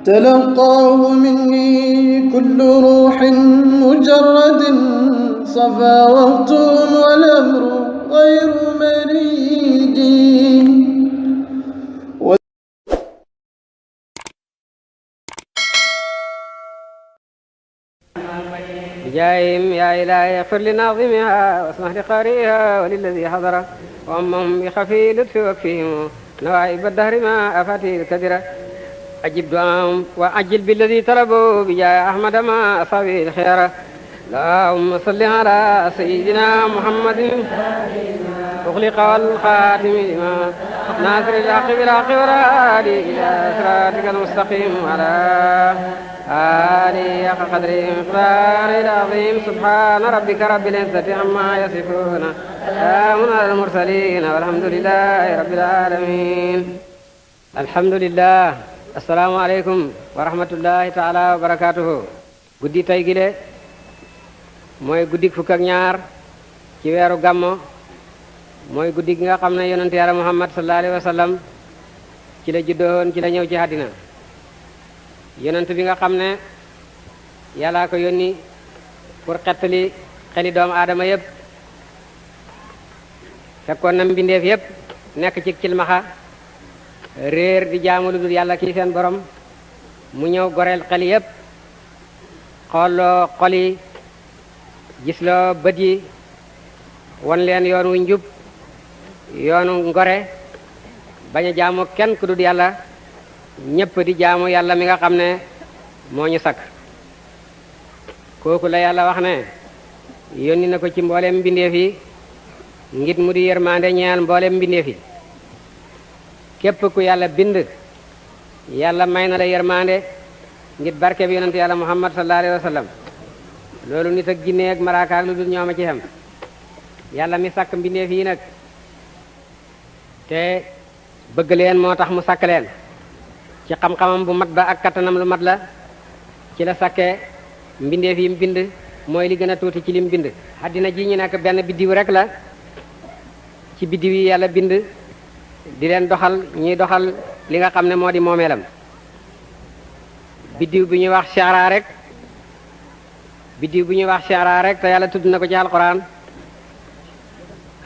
تلقاه مني كل روح مجرد صفا وقتهم والأمر غير مريد. بجاههم يا إلهي اغفر لناظمها واسمح لقارئها وللذي حضر وأمهم بخفي لطف وكفهم نوائب الدهر ما أفاته الكدرة أجب دعاهم وأجل بالذي طلبوا بجاه أحمد ما أصابه الخيرة. اللهم صل على سيدنا محمد أغلق والخاتم لما ناصر الحق بالحق والهادي إلى صراطك المستقيم على آله حق قدره ومقداره العظيم. سبحان ربك رب العزة عما يصفون سلام على المرسلين والحمد لله رب العالمين. الحمد لله. assalaamu aleykum wa rahmatullahi taala wa barakatuhu. guddi tay gile mooy guddik fukk ak ñaar ci weeru gàmmo, mooy guddi gi nga xam ne yonent yàlla muhammad sallallahu alayhi wa sallam ci la juddoon, ci la ñëw ci àddina. yonent bi nga xam ne yàllaa ko yónni pour xettali xeli doomu aadama yépp, fekkoon na mbindeef yépp nekk ci cilmaxa réer di jaamu lu dul yàlla kii seen borom. mu ñëw goreel xel yépp, xoolloo xol yi, gisloo bët yi, won leen yoon wu njub, yoonu ngore, bañ a jaamu kenn ku dul yàlla, ñépp di jaamu yàlla mi nga xam ne moo ñu sakk. kooku la yàlla wax ne yónni na ko ci mboolem mbindeef yi ngir mu di yërmande ñeel mboolem mbindeef yi. képp ku yàlla bind yàlla may na la yërmande ngir barke bi yonent yàlla muhammad sallallahu alayhi wa sallam. loolu nit ak jinne ak malaaka ak lu dul ñooma ci xem. yàlla mi sàkk mbindeef yi nag te bëgg leen moo tax mu sàkk leen. ci xam-xamam bu mat ba ak kattanam lu mat la ci la sàkke mbindeef yi mu bind, mooy li gën a tuuti ci lim bind. àddina ji ñu nekk benn biddiw rek la ci biddiw yi yàlla bind di leen doxal, ñuy doxal li nga xam ne moo di moomeelam. biddiw bi ñuy wax Sha'ra rek, biddiw bi ñuy wax Sha'ra rek te yàlla tudd na ko ci alquran,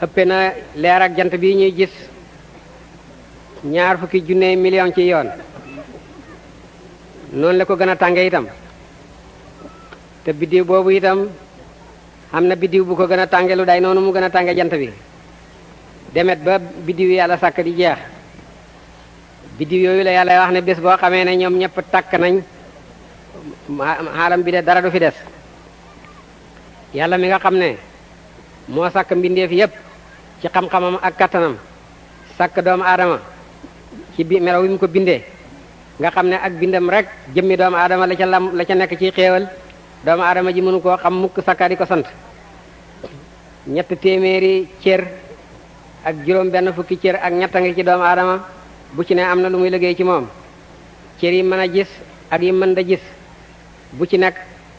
ëppe na leer ak jant bi ñuy gis 20 junne million ci yoon. noonu la ko gën a tànge itam. te biddiw boobu itam am na biddiw bu ko gën a tànge lu day noonu mu gën a tànge jant bi, demet ba biddiw yi yàlla sàkk di jeex. biddiw yooyu la yàlla wax ne bés boo xamee ne ñoom ñëpp takk nañ, xaalam bi de dara du fi des. yàlla mi nga xam ne moo sàkk mbindeef yépp ci xam-xamam ak kattanam, sàkk doomu aadama ci melaw wi mu ko bindee, nga xam ne ak bindam rek jëmmi doomu aadama la ca nekk ci xéewal. doomu aadama ji mënu koo xam mukk sakka di ko sant. 300 cër ak juróom benn fukki cër ak ñett a ngi ci doomu aadama, bu ci ne am na lu muy liggéey ci moom. cër yi mën a gis ak yi mën da gis, bu ci nekk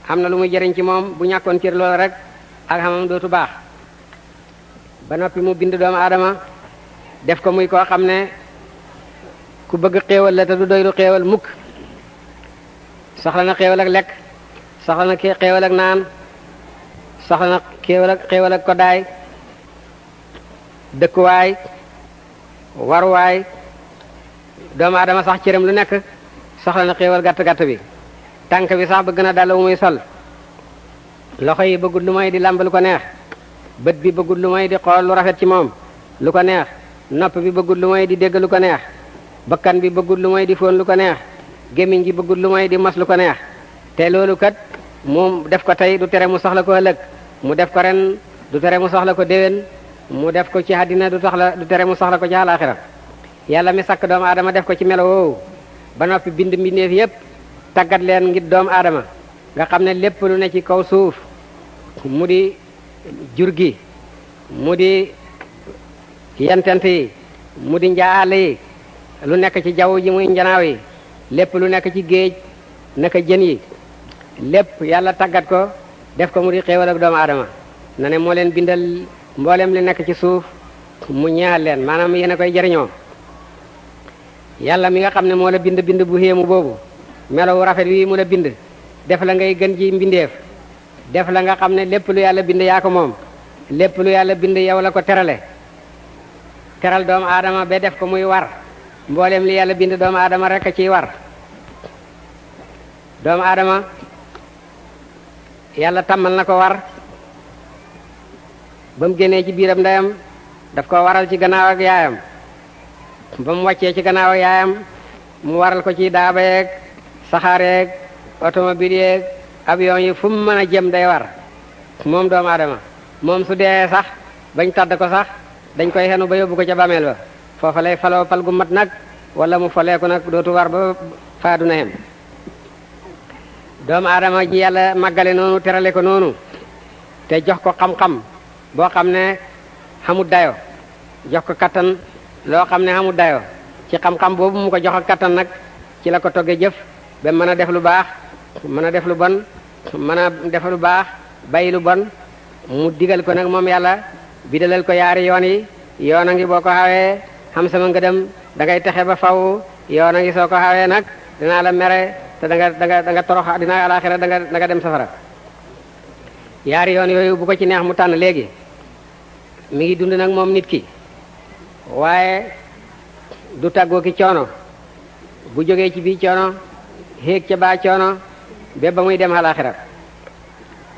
am na lu muy jëriñ ci moom. bu ñàkkoon cër loolu rek ak xamam dootu baax. ba noppi mu bind doomu aadama def ko muy koo xam ne ku bëgg xéewal la te du doylu xéewal mukk. soxla na xéewal ak lekk, soxla na xéewal ak naan, soxla na xéewal ak koddaay, dëkkuwaay, waruwaay. doomu aadama sax cëram lu nekk soxla na xéewal gàtt-gàtt bi. tànk bi sax bëgg na dàll wu muy sol. loxo yi bëggul lu may di lamb lu ko neex. bët bi bëggul lu may di xool lu rafet ci moom lu ko neex. nopp bi bëggul lu may di dégg lu ko neex. bakkan bi bëggul lu may di fóon lu ko neex. gémmiñ gi bëggul lu may di mos lu ko neex. te loolu kat moom def ko tey du tere mu soxla ko ëllëg, mu def ko ren du tere mu soxla ko déwén, mu def ko ci àddina du tere mu soxla ko ci àllaaxira. yàlla mi sakk doomu aadama def ko ci melo woowu ba noppi bind mbindeef yépp tàggat leen ngir doomu aadama, nga xam ne lépp lu ne ci kaw suuf, mu di jur gi, mu di yentent yi, mu di njaal yi, lu nekk ci jaww ji muy njanaaw yi, lépp lu nekk ci géej naka jën yi, lépp yàlla tàggat ko def ko mu di xéewal ak doomu aadama. na ne moo leen bindal mboolem li nekk ci suuf mu ñeexal leen, maanaam yéen a koy jariñoo. yàlla mi nga xam ne moo la bind bu xéemu boobu melowu rafet wi mu la bind def la ngay gën ji mbindeef def la nga xam ne lépp lu yàlla bind yaa ko moom lépp lu yàlla bind yow la ko terale teral doomu aadama ba def ko muy war mboolem li yàlla bind doomu aadama rek a ciy war doomu aadama yàlla tàmmal na ko war ba mu génnee ci biiram ndeyam daf ko waral ci gannaaw ak yaayam ba mu wàccee ci gannaaw ak yaayam mu waral ko ci daaba yeeg saxaar yeeg automobile yeeg avion yi fu mu mën a jëm day war moom doomu aadama moom su dee sax bañ tàdd ko sax dañ koy xenu ba yóbbu ko ca bàmmeel ba foofa lay faloo pal gu mat nag wala mu faleeku nag dootu war ba faadu na xem doomu aadama ji yàlla màggale noonu terale ko noonu te jox ko xam-xam boo xam ne xamut dayo jox ko kattan loo xam ne xamut dayo ci xam-xam boobu mu ko jox ak kattan nag ci la ko togge jëf ba mën a def lu baax mën a def lu bon mën a def lu baax bàyyi lu bon mu digal ko nag moom yàlla bidalal ko yaari yoon yi yoon a ngi boo ko xawee xam sama ngëdëm da ngay texe ba faw yoon a ngi soo ko xawee nag dinaa la mere te da nga torox dina alaxira da nga dem safara yaari yoon yooyu bu ko ci neex mu tànn léegi mi ngi dund nag moom nit ki waaye du tàggoo ki coono bu jógee ci bii coono xéeg ca baa coono ba ba muy dem alaxira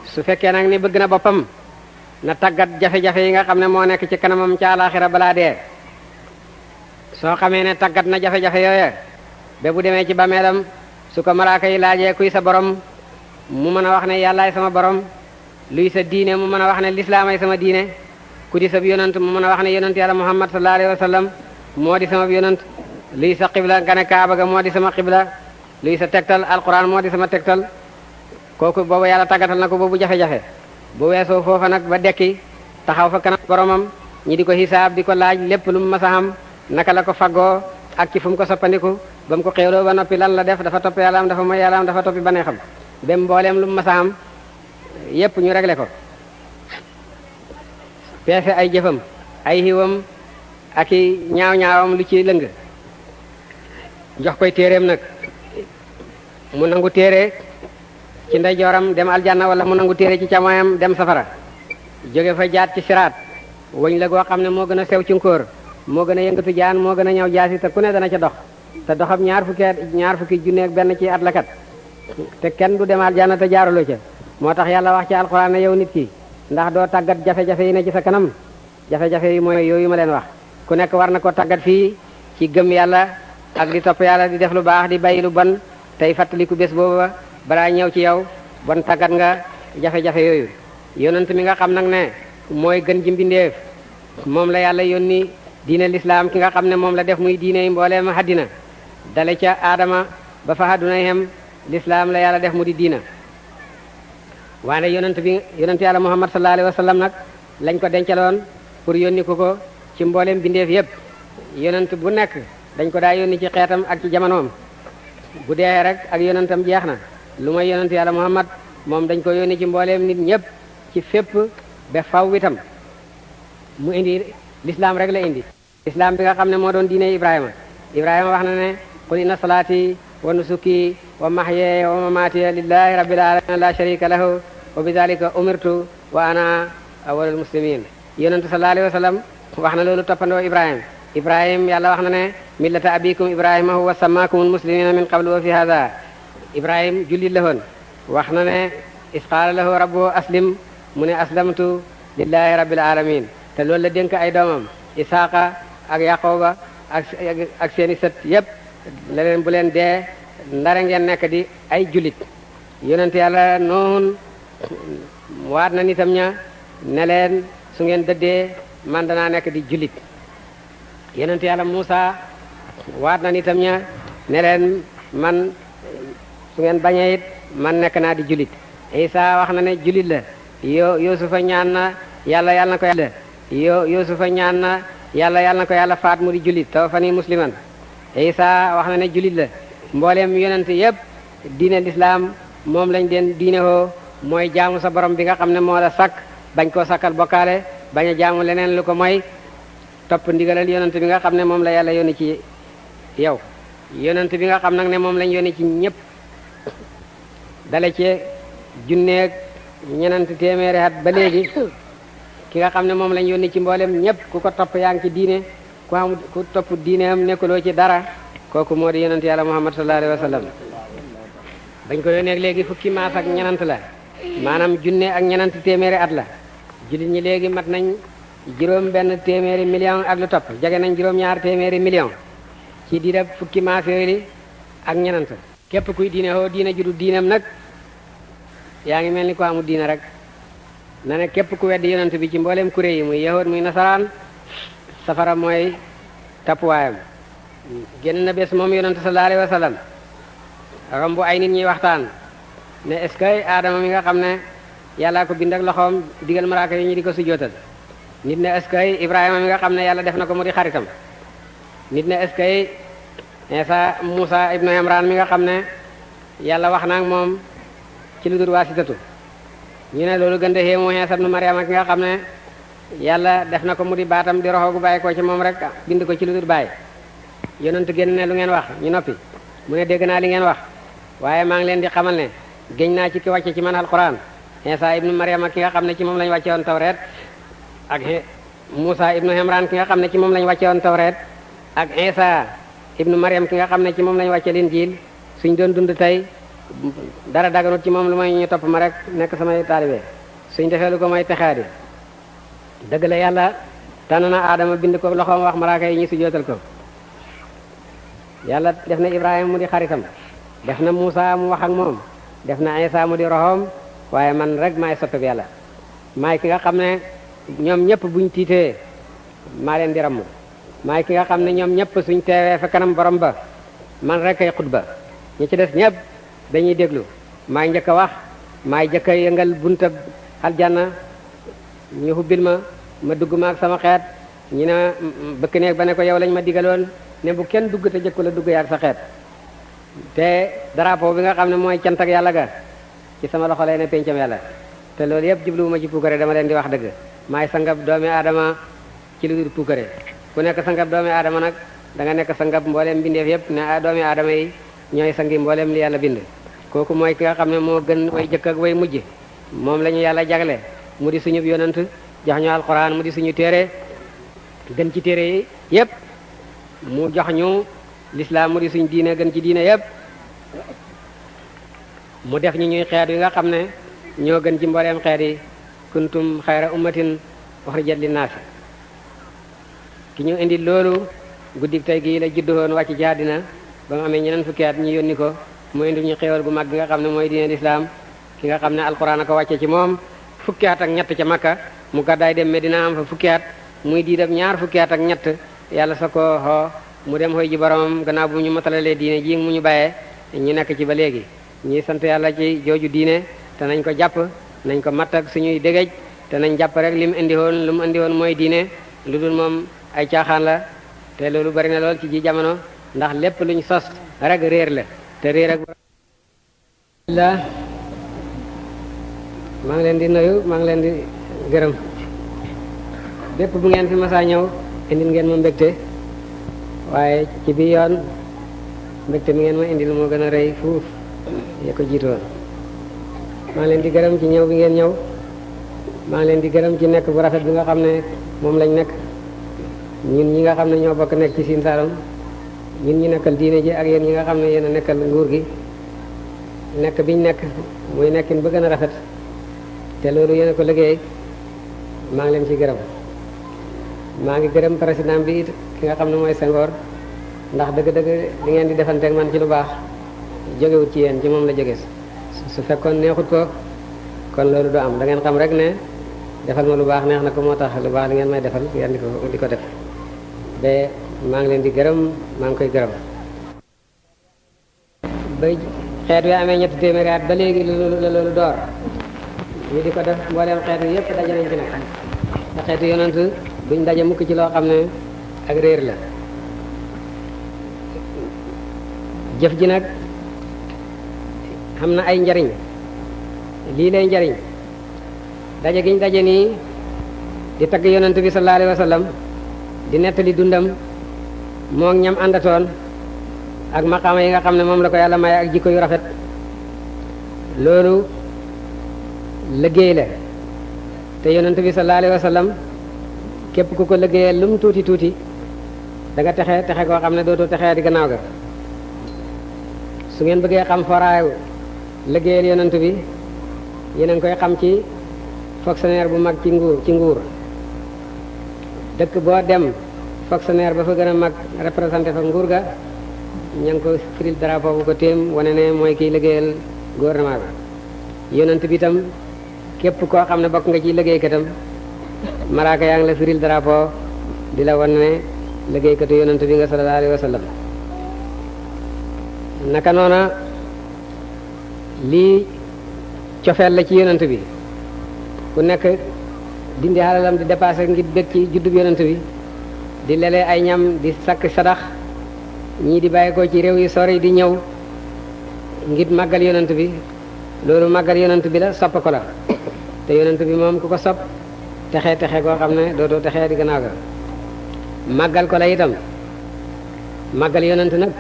su fekkee nag ni bëgg na boppam na tàggat jafe-jafe yi nga xam ne moo nekk ci kanamam ca alaxira balaa dee soo xamee ne tàggat na jafe-jafe yooya ba bu demee ci bameelam su ko malaaka yi laajee kuy sa borom mu mën a wax ne yàllaay sama borom luy sa diine mu mën a wax ne lislaamay sama diine ku di sa yonant mu mën a wax ne yonant yàlla muhammad sallallahu alayhi wa sallam moo di sama yonant luy sa xibla nga ne kaaba ga moo di sama xibla luy sa tegtal alquran moo di sama tegtal kooku boobu yàlla tàggatal na ko boobu jafe-jafe bu weesoo foofa nag ba dekki taxaw fa kanam boromam ñi di ko xisaab di ko laaj lépp lu mu masa xam naka la ko faggoo ak ci fu mu ko soppandiku ba mu ko xéewloo ba noppi lan la def dafa topp yàlla am dafa mooy yàlla am dafa toppi baneexam ba mbooleem lu mu masa xam yépp ñu réglé ko peese ay jëfam ay xiwam ak i ñaaw-ñaawam lu ci lëng jox koy téeréem nag mu nangu téere ci ndeyjooram dem aljanna wala mu nangu téere ci càmmoñam dem safara jóge fa jaat ci siraat wëñ la goo xam ne moo gën a sew ci nkóor moo gën a yëngatu jaan moo gën a ñëw jaasi te ku ne dana ca dox te doxam ñaar fukki junneeg benn ci at la kat te kenn du dem aljanna te jaaruloo ca moo tax yàlla wax ci alxuraan ne yow nit ki ndax doo tàggat jafe-jafe yi ne ci sa kanam jafe-jafe yi mooy yooyu ma leen wax ku nekk war na ko tàggat fii ci gëm yàlla ak di topp yàlla di def lu baax di bàyyi lu bon tey fàttaliku bés booba balaa ñëw ci yow bon tàggat nga jafe-jafe yooyu yonent mi nga xam nag ne mooy gën ji mbindeef moom la yàlla yónni diine lislaam ki nga xam ne moom la def muy diine yi mbooleem àddina dale ca aadama ba fa àdduna yem lislaam la yàlla def mu di diina waane yonent yàlla muhammad sallallahu alayhi wa sallam nag lañ ko dencaloon pour yónni ko ci mbooleem bindeef yépp yonent bu nekk dañ ko daa yónni ci xeetam ak ci jamonoom bu dee rek ak yonentam jeex na lu may yonent yàlla muhammad moom dañ ko yónni ci mbooleem nit ñépp ci fépp ba faw itam mu indi l'islam rek la indi l'islam bi nga xam ne moo doon diine ibrahima wax na ne qul inna salaati wa nusuki wa mahyaaya wa mamaatiya lillahi rabbil alamin la sharika lahu wa bidhalika umirtu wa ana awwalul muslimin yonentu sallallahu alayhi wa sallam wax na loolu toppandoo ibrahim yàlla wax na ne millata abikum ibrahima huwa sammakumul muslimina min qablu wa fi hadha ibrahim jullit la woon wax na ne is qaala lahu rabbuhu aslim mu ne aslamtu lillahi rabbil alamin te loolu la dénk ay doomam isaaqa ak yaqooba ak seeni sët yépp la leen bu leen dee ndare ngeen nekk di ay jullit yonent yàlla noon waat na nitam ña ne leen su ngeen dëddee man danaa nekk di jullit yonent yàlla Muusa waat na nitam ña ne leen man su ngeen bañee it man nekk naa di jullit Isa wax na ne jullit la Yuusufa ñaan na yàlla na ko yàlla Yuusufa ñaan na yàlla na ko yàlla faat mu di jullit tawaffanii musliman Isa wax na ne jullit la mbooleem yonent yépp diine lislaam moom lañ den diine hoo mooy jaamu sa borom bi nga xam ne moo la sakk bañ koo sakkal bokkaale bañ a jaamu leneen lu ko mooy topp ndigalal yonent bi nga xam ne moom la yàlla yónni ci yow yonent bi nga xam nag ne moom lañ yónni ci ñépp dale ci junneeg ñenanti téeméeri at ba léegi ki nga xam ne moom lañ yónni ci mboolem ñëpp ku ko topp yaa ngi ci diine ku topp diine am nekkuloo ci dara kooku moo di yonent yàlla Muhammad sallallahu alayhi wa sallam bañ ko yónnee léegi fukki maas ak ñenant la maanaam junne ak ñenanti téeméeri at la jullit ñi léegi mat nañ juróom benn téeméeri million ak lu topp jege nañ juróom ñaar téeméeri million ci diirab fukki maas yooyu ak ñenant képp kuy diine hoo diine judu diinam nag yaa ngi mel ni ko amul diine rek na ne képp ku weddi yonent bi ci mboolem kuré yi muy yahood muy nasaraan safara mooy tappuwaayam génn na bés moom yonent sallallahu alayhi wa sallam romb ay nit ñuy waxtaan ne est-ce que aadama mi nga xam ne yàllaa ko bind ak loxoom digal malaaka yi ñu di ko sujjóotal nit ne est-ce que Ibrahima mi nga xam ne yàlla def na ko mu di xaritam nit ne est-ce que Isa Musa ibnu Imran mi nga xam ne yàlla wax na ak moom ci lu dul waasitatu ñu ne loolu gën de xéemu Isa ibnu Maryama ki nga xam ne yàlla def na ko mu di baatam di roxo gu bàyyi ko ci moom rek bind ko ci lu dul bàyyi yonent génn ne lu ngeen wax ñu noppi mu ne dégg naa li ngeen wax waaye maa ngi leen di xamal ne géñ naa ci ki wàcce ci man alquran Isa ibnu Maryama ki nga xam ne ci moom lañ wàcce woon tawreet ak Musa ibnu Imran ki nga xam ne ci moom lañ wàcce woon tawreet ak Isa ibnu Maryam ki nga xam ne ci moom lañ wàcce Linjiil suñ doon dund tey dara daganut ci moom lu may ñu topp ma rek nekk samay taalibe suñ defee lu ko mooy texaadi dëgg la yàlla tànn na Aadama bind ko loxoom wax malaaka yi ñu sujjóotal ko yàlla def na Ibrahima mu di xaritam def na Musa mu wax ak moom def na Isa mu di roxoom waaye man rek maay soppeb yàlla maay ki nga xam ne ñoom ñëpp buñ tiitee maa leen di ramm maay ki nga xam ne ñoom ñëpp suñ teewee fa kanam borom ba man rek ay xutba ñi ci des ñëpp dañuy déglu maay njëkk a wax maay njëkk a yëngal bunta aljanna ñu hubbil ma dugg ma ak sama xeet ñu ne bëkk neeg ba ne ko yow lañ ma digaloon ne bu kenn dugg te jëkku la dugg yaak sa xeet te drapeau bi nga xam ne mooy cant ak yàlla ga ci sama loxo lay ne pencam yàlla te loolu yëpp jubluwuma ci puukare dama leen di wax dëgg maay sangab doomi aadama ci lu dul puukare ku nekk sangab doomi aadama nag da nga nekk sangab mbooleem bindeef yëpp ne doomi aadama yi ñooy sangi mbooleem li yàlla bind kooku mooy ki nga xam ne moo gën way jëkk ak way mujj moom la ñu yàlla jagle mu di suñu yonant jox ñu alquran mu di suñu téere gën ci téere yi yëpp mu jox ñu l'islam mu di suñu diine gën ci diine yëpp mu def ñu ñuy xeet yi nga xam ne ñoo gën ci mbooleem xeet yi kuntum xayra ummatin uxrijat linnaasi ki ñu indi loolu guddik tey gii la juddoon wàcc ci àddina ba mu amee ñeneen fukki at ñu yónni ko mu indi ñu xéewal gu mag gi nga xam ne mooy diine l'islam ki nga xam ne alquran a ko wàcce ci moom fukki at ak ñett ca Makka mu gàddaay dem Medina am fa fukki at muy diidab ñaar fukki at ak ñett yàlla sa ko xoo mu dem xoy ji boromam gannaaw bu ñu matalalee diine ji mu ñu bàyyee ñu nekk ci ba léegi ñuy sant yàlla ci jooju diine te nañ ko jàpp nañ ko matt ak suñuy dégej te nañ jàpp rek li mu indi woon lu mu indi woon mooy diine lu dul moom ay caaxaan la te loolu bari na lool ci ji jamono ndax lépp luñ sos rek réer la te réer ak la maa ngi leen di nuyu maa ngi leen di gërëm bépp bu ngeen fi masaa ñëw indil ngeen ma mbégte waaye ci bi yoon mbégte mi ngeen ma indil moo gën a rëy fuuf ya ko jiitoon maa ngi leen di gërëm ci ñëw bi ngeen ñëw maa ngi leen di gërëm ci nekk bu rafet bi nga xam ne moom lañ nekk ñun ñi nga xam ne ñoo bokk nekk ci Sine Saloum ñun ñi nekkal diine ji ak yéen ñi nga xam ne yéen a nekkal nguur gi nekk biñ nekk muy nekkin ba gën a rafet te loolu yéen a ko liggéey maa ngi leen ci gërëm maa ngi gërëm président bi it ki nga xam ne mooy Senghor ndax dëgg-dëgg li ngeen di defanteeg man ci lu baax jógewut ci yéen ci moom la jóge su fekkoon neexut ko kon loolu du am da ngeen xam rek ne defal ma lu baax neex na ko moo tax lu baax li ngeen may defal ngeen di ko def ba maa ngi leen di gërëm maa ngi koy gërëm ba xeet wi amee ñetti téeméeri at ba léegi la loolu door ñu di ko def mbooleem xeet wi yëpp daje nañ ci nag te xeetu yonent duñ daje mukk ci loo xam ne ak réer la jëf ji nag xam na ay njariñ lii lay njariñ daje giñ daje nii di tagg yonent bi sallallahu alayhi wa sallam di nettali dundam moo ñam àndatoon ak maqaama yi nga xam ne moom la ko yàlla maye ak jikko yu rafet loolu liggéey la te yonent bi sallallahu alayhi wa sallam képp ku ko liggéeyee lu mu tuuti tuuti da nga texe koo xam ne dootoo texee di gannaaw ga. su ngeen bëggee xam foraayu liggéeyal yonent bi yéen a ngi koy xam ci fonctionnaire bu mag ci nguur dëkk boo dem fonctionnaire ba fa gën a mag représenté fa nguur ga ña ngi ko firil drapeau bu ko téem wane ne mooy kiy liggéeyal gouvernement bi. yonent bi itam képp koo xam ne bokk nga ci liggéeykatam malaaka yaa ngi la firil drapeau di la wane ne liggéeykatu yonent bi nga sallallahu alayhi wa sallam. naka noona lii cofeel la ci yonent bi ku nekk dindi xalalam di dépassé ngir bëgg ci juddub yonent bi di lelee ay ñam di sakk sadax ñii di bàyyi ko ci réew yi sori di ñëw ngir màggal yonent bi loolu màggal yonent bi la sopp ko la te yonent bi moom ku ko sopp texe koo xam ne dootoo texee di gannaaw ga. màggal ko la itam màggal yonent nag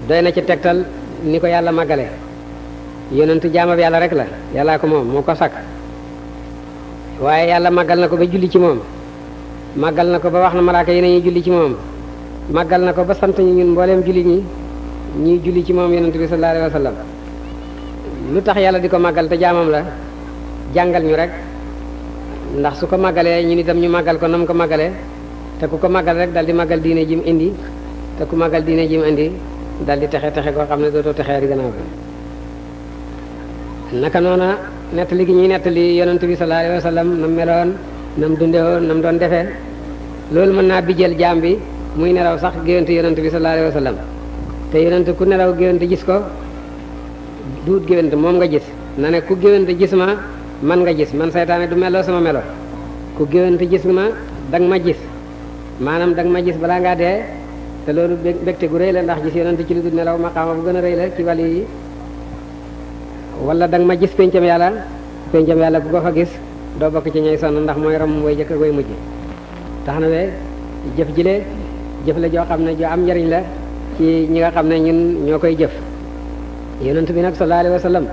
doy na ci tegtal ni ko yàlla màggale. yonent jaamab yàlla rek la yàllaa ko moom moo ko sakk waaye yàlla màggal na ko ba julli ci moom màggal na ko ba wax na malaaka yi nañuy julli ci moom màggal na ko ba sant ñu ñun mbooleem julli ñuy julli ci moom yonent bi sallallahu alayhi wa sallam. lu tax yàlla di ko màggal te jaamam la jàngal ñu rek ndax su ko màggalee ñun itam ñu màggal ko nam ko màggalee te ku ko màggal rek dal di màggal diine ji mu indi te ku màggal diine ji mu indi dal di texe koo xam ne dootoo texee di gannaaw bi. naka noona nettali gi ñuy nettali yonent bi sallallahu alayhi wa sallam nam meloon nam dundewoon nam doon defee loolu mën naa bijjeel jaam bi muy nelaw sax géwante yonent bi sallallahu alayhi wa sallam te yonent ku nelaw géwante gis ko duut géwante moom nga gis na ne ku géwante gis ma man nga gis man saytaane du meloo sama melo ku géwante gis ma danga ma gis maanaam danga ma gis balaa ngaa dee te loolu mbégte gu rëy la ndax gis yonent ci lu dul nelaw maqaama bu gën a rëy la ci wàll yi. wala danga ma gis pencam yàlla ku ko fa gis doo bokk ci ñay sonn ndax mooy ram way jëkk way mujj tax na we jëf jile jëf la joo xam ne joo am njariñ la ci ñi nga xam ne ñun ñoo koy jëf. yonent bi nag sallallahu alayhi wa sallam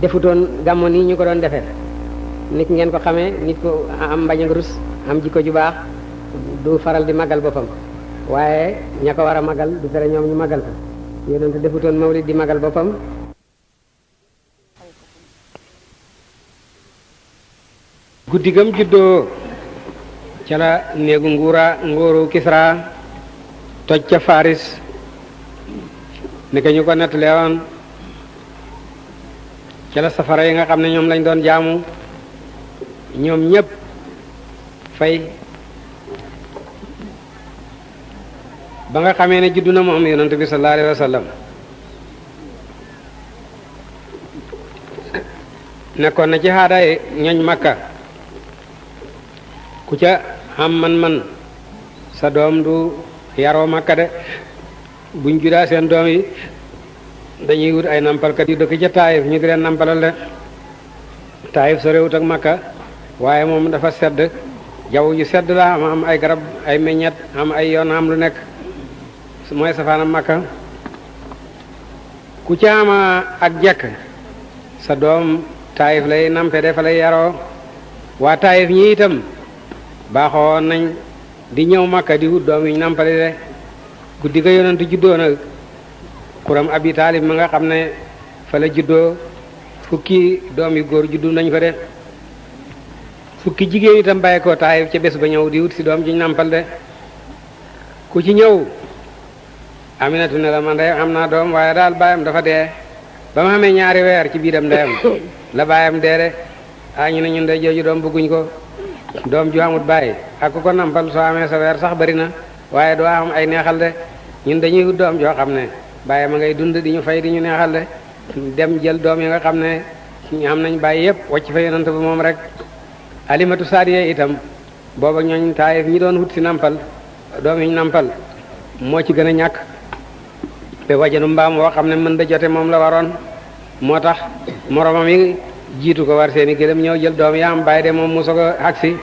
defutoon gàmmo nii ñu ko doon defee nit ngeen ko xamee nit ko am mbañ ak rus am jikko ju baax du faral di màggal boppam waaye ña ko war a màggal du tere ñoom ñu màggal ko. yonent defutoon mawlid di màggal boppam guddi gam juddoo ca la néegu nguuru Kisra toj ca Faris ni ko ñu ko nettalee woon ca la safara yi nga xam ne ñoom lañ doon jaamu ñoom ñépp fay ba nga xamee ne juddu na moom yonent bi sallallahu alayhi wa sallam nekkoon na ci xaadaay ñoñ Makka ku ca xam man sa doom du yaroo Makka de buñ judaa seen doom yi dañuy wut ay nampalkat yu dëkk ca Taayif ñu di leen nampalal de Taayif sa réewut ak Makka waaye moom dafa sedd jaww ju sedd la am ay garab ay meññet am ay yoon am lu nekk mooy safaanam Makka ku ca ama ak jekk sa doom Taayif lay nampe de fa lay yaroo waa Taayif ñi itam baaxoon nañ di ñëw Makka di wut doom yi ñu nampale de guddi ga yonent juddoo nag Xuram Abi Taalib ma nga xam ne fa la juddoo fukki doom yu góor juddu nañ fa de fukki jigéen itam bàyyi ko Taayif ca bés ba ñëw di wut si doom ji ñu nampal de ku ci ñëw Aminatu ne la man de am naa doom waaye daal baayam dafa dee ba ma xamee ñaari weer ci biiram ndeyam la baayam dee de ñu ne ñun de jooju doom bëgguñ ko doom ju amut bàyyi ak ku ko nampal soo amee sa weer sax bari na waaye doo am ay neexal de ñun dañuy wut doom joo xam ne bàyyi ma ngay dund di ñu fay di ñu neexal de dem jël doom yi nga xam ne ñu am nañ bàyyi yépp wacc fa yonent ba moom rek. Alimatu Saadiya itam booba ñooñ Taayif ñi doon wut si nampal doom yi ñu nampal moo ci gën a ñàkk te wajanu mbaam woo xam ne mën da jote moom la waroon moo tax moromam yi jiitu ko war seeni gëlëm ñëw jël doom yaa am bàyyi de moom mu soog a agsi